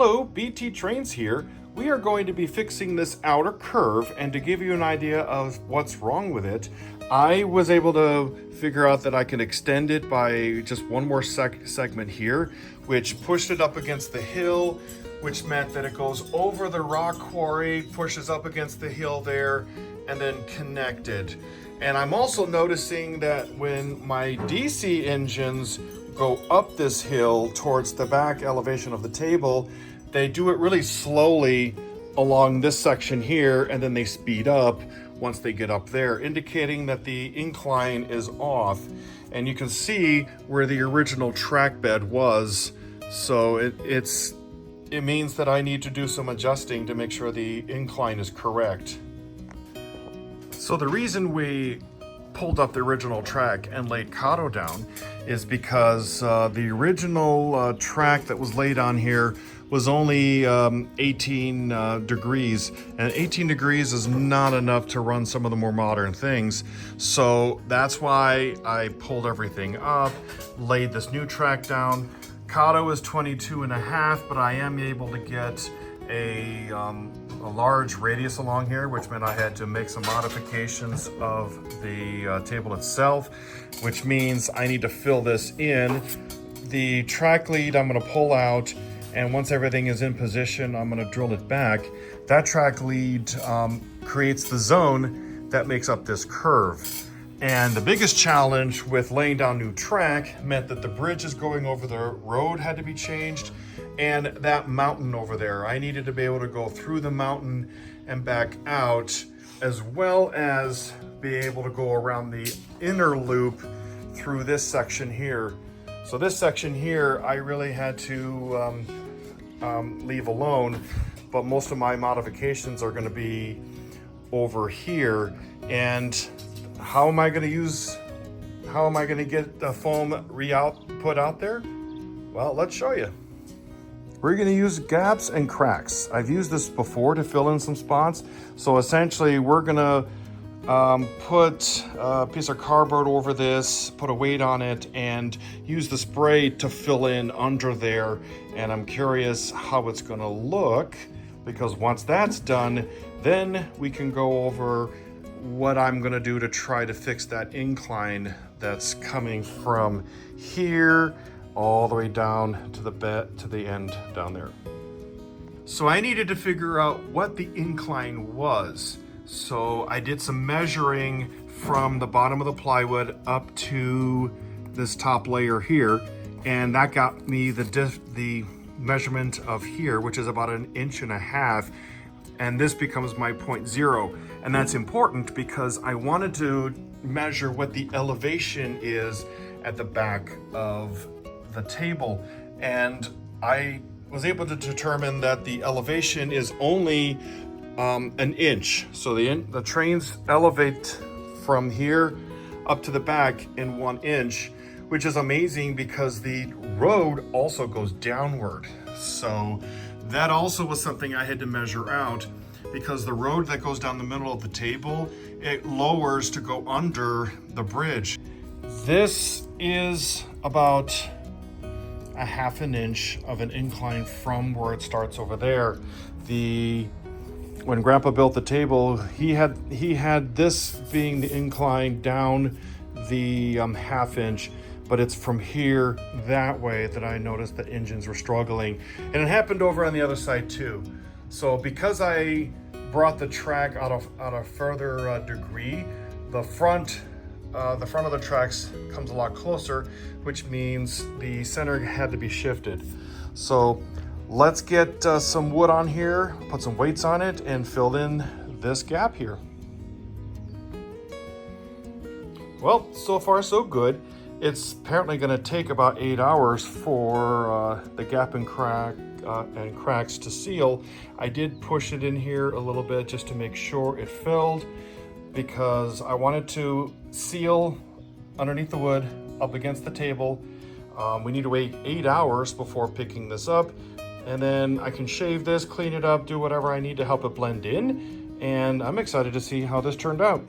Hello, BT Trains here. We are going to be fixing this outer curve, and to give you an idea of what's wrong with it, I was able to figure out that I can extend it by just one more segment here, which pushed it up against the hill, which meant that it goes over the rock quarry, pushes up against the hill there, and then connected. And I'm also noticing that when my DC engines go up this hill towards the back elevation of the table, they do it really slowly along this section here, and then they speed up once they get up there, indicating that the incline is off. And you can see where the original track bed was. So it means that I need to do some adjusting to make sure the incline is correct. So the reason we pulled up the original track and laid Kato down is because the original track that was laid on here was only 18 degrees, and 18 degrees is not enough to run some of the more modern things. So that's why I pulled everything up, laid this new track down. Kato is 22.5, but I am able to get a large radius along here, which meant I had to make some modifications of the table itself, which means I need to fill this in. The track lead I'm going to pull out, and once everything is in position, I'm going to drill it back. That track lead creates the zone that makes up this curve. And the biggest challenge with laying down new track meant that the bridges going over the road had to be changed, and that mountain over there, I needed to be able to go through the mountain and back out, as well as be able to go around the inner loop through this section here. So this section here, I really had to leave alone, but most of my modifications are going to be over here. And how am I going to get the foam put out there? Well, let's show you. We're going to use gaps and cracks. I've used this before to fill in some spots. So essentially we're going to put a piece of cardboard over this, put a weight on it, and use the spray to fill in under there. And I'm curious how it's going to look, because once that's done, then we can go over what I'm going to do to try to fix that incline that's coming from here all the way down to the bed, to the end down there. So I needed to figure out what the incline was. So I did some measuring from the bottom of the plywood up to this top layer here, and that got me the measurement of here, which is about 1.5 inches, and this becomes my 0.0. And that's important because I wanted to measure what the elevation is at the back of the table, and I was able to determine that the elevation is only 1 inch. So the trains elevate from here up to the back in 1 inch, which is amazing because the road also goes downward. So that also was something I had to measure out, because the road that goes down the middle of the table, it lowers to go under the bridge. This is about 1/2 inch of an incline from where it starts over there. When Grandpa built the table, he had this being the incline down the 1/2 inch, but it's from here that way that I noticed the engines were struggling. And it happened over on the other side too. So because I brought the track out a further degree, the front of the tracks comes a lot closer, which means the center had to be shifted. So let's get some wood on here, put some weights on it, and fill in this gap here. Well, so far so good. It's apparently going to take about 8 hours for the gap and cracks to seal. I did push it in here a little bit just to make sure it filled, because I wanted to seal underneath the wood up against the table. We need to wait 8 hours before picking this up, and then I can shave this, clean it up, do whatever I need to help it blend in, and I'm excited to see how this turned out.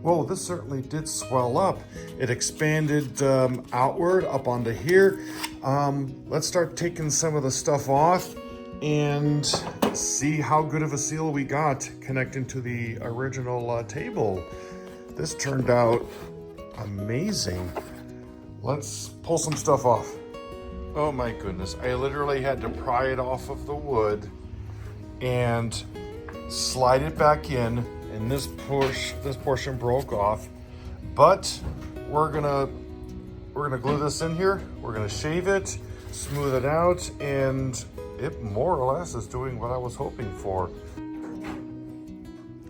Whoa, this certainly did swell up. It expanded outward up onto here. Let's start taking some of the stuff off and see how good of a seal we got connecting to the original table. This turned out amazing. Let's pull some stuff off. Oh my goodness, I literally had to pry it off of the wood and slide it back in, and this portion broke off. But we're gonna glue this in here. We're gonna shave it, smooth it out, and it more or less is doing what I was hoping for.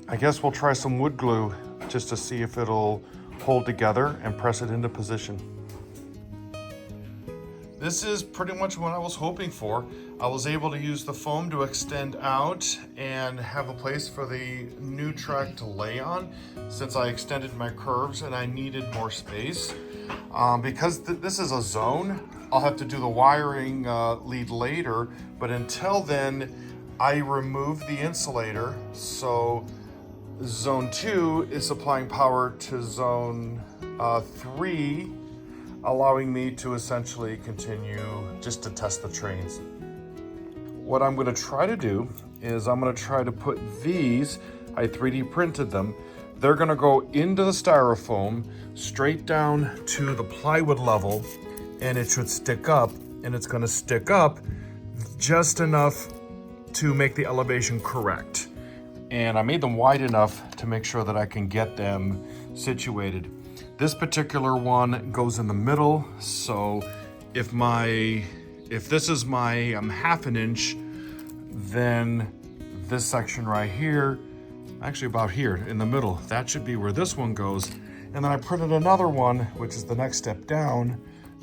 I guess we'll try some wood glue just to see if it'll hold together and press it into position. This is pretty much what I was hoping for. I was able to use the foam to extend out and have a place for the new track to lay on, since I extended my curves and I needed more space. Because this is a zone, I'll have to do the wiring lead later, but until then, I removed the insulator, so zone 2 is supplying power to zone 3, allowing me to essentially continue just to test the trains. What I'm going to try to do is I'm going to try to put these, I 3D printed them, they're going to go into the styrofoam straight down to the plywood level, and it should stick up, and it's going to stick up just enough to make the elevation correct. And I made them wide enough to make sure that I can get them situated. This particular one goes in the middle, so if this is my half an inch, then this section right here, actually about here in the middle, that should be where this one goes. And then I printed another one, which is the next step down,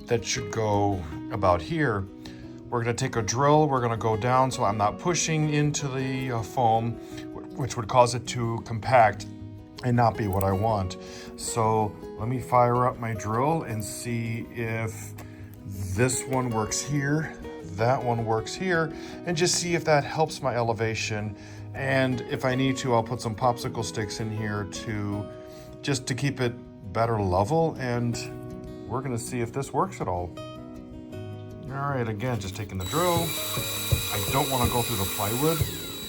that should go about here. We're gonna take a drill, we're gonna go down so I'm not pushing into the foam, which would cause it to compact and not be what I want. So let me fire up my drill and see if this one works here, that one works here, and just see if that helps my elevation. And if I need to, I'll put some popsicle sticks in here just to keep it better level, and we're gonna see if this works at all. All right, again, just taking the drill. I don't wanna go through the plywood,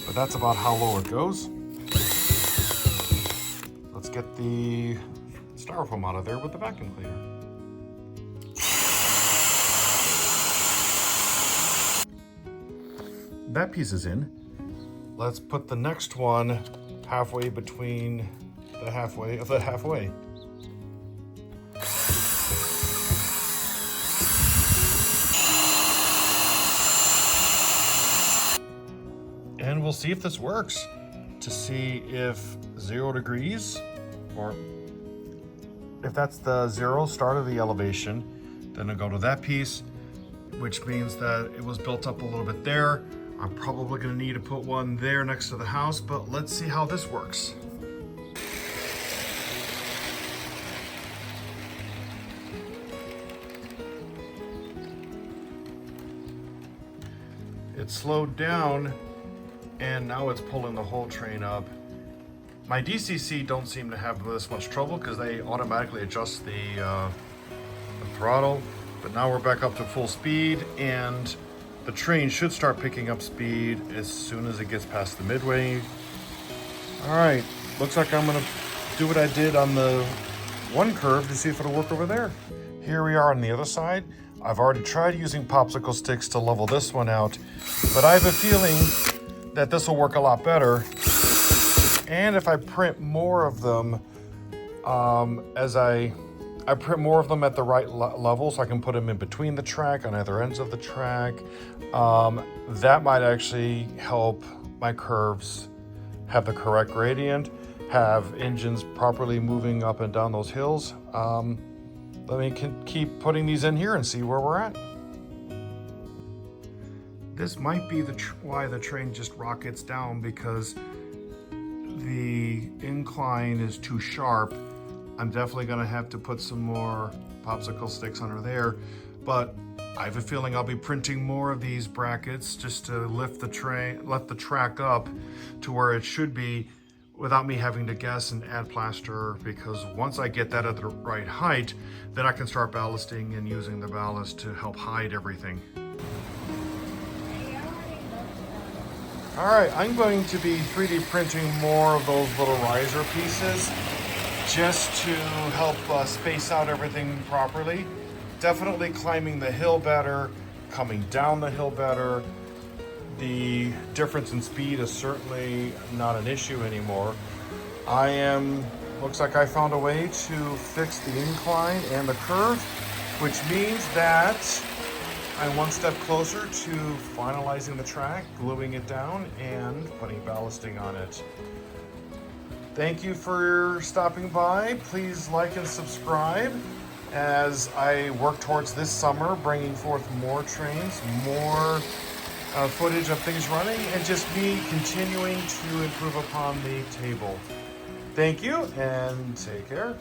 but that's about how low it goes. Let's get the styrofoam out of there with the vacuum cleaner. That piece is in. Let's put the next one halfway between the halfway of the halfway. And we'll see if this works, to see if 0 degrees, or if that's the 0 start of the elevation, then I'll go to that piece, which means that it was built up a little bit there. I'm probably gonna need to put one there next to the house, but let's see how this works. It slowed down, and now it's pulling the whole train up. My DCC don't seem to have this much trouble because they automatically adjust the throttle, but now we're back up to full speed, and the train should start picking up speed as soon as it gets past the midway. All right, looks like I'm gonna do what I did on the one curve to see if it'll work over there. Here we are on the other side. I've already tried using popsicle sticks to level this one out, but I have a feeling that this will work a lot better. And if I print more of them, I print more of them at the right level, so I can put them in between the track, on either ends of the track. That might actually help my curves have the correct gradient, have engines properly moving up and down those hills. Let me keep putting these in here and see where we're at. This might be why the train just rockets down, because the incline is too sharp. I'm definitely gonna have to put some more popsicle sticks under there, but I have a feeling I'll be printing more of these brackets just to lift the track up to where it should be without me having to guess and add plaster, because once I get that at the right height, then I can start ballasting and using the ballast to help hide everything. All right, I'm going to be 3D printing more of those little riser pieces just to help space out everything properly. Definitely climbing the hill better, coming down the hill better. The difference in speed is certainly not an issue anymore. Looks like I found a way to fix the incline and the curve, which means that I'm one step closer to finalizing the track, gluing it down, and putting ballasting on it. Thank you for stopping by. Please like and subscribe as I work towards this summer bringing forth more trains, more footage of things running, and just me continuing to improve upon the table. Thank you and take care.